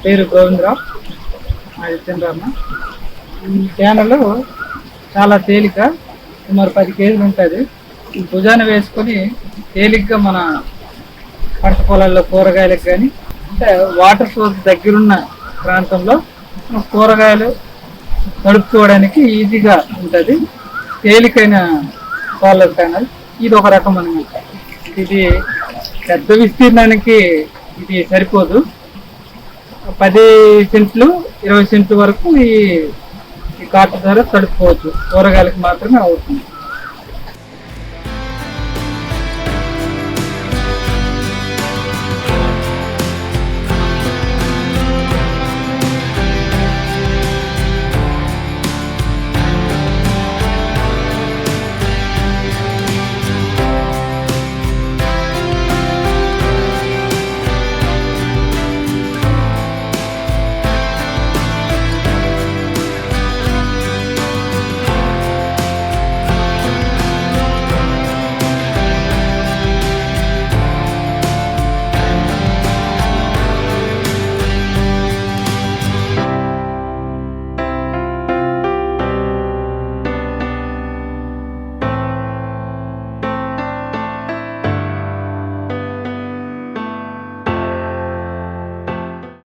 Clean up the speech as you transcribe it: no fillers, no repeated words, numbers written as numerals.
పేరు గోవిందరావు, మాది చంద్రమ్మ. ఈ క్యానలు చాలా తేలిక, సుమారు 10 కేజీలు ఉంటుంది. ఈ భుజాన వేసుకొని తేలిగ్గా మన పంట పొలాల్లో కూరగాయలకు కానీ, అంటే వాటర్ సోర్స్ దగ్గరున్న ప్రాంతంలో కూరగాయలు నడుపుకోవడానికి ఈజీగా ఉంటుంది. తేలికైన సోలార్ ప్యానల్ ఇది ఒక రకం అనమాట. ఇది పెద్ద విస్తీర్ణానికి ఇది సరిపోదు. 10 సెంట్లు 20 సెంట్లు వరకు ఈ కాటు ద్వారా తడుపుకోవచ్చు. కూరగాయలకు మాత్రమే అవుతుంది.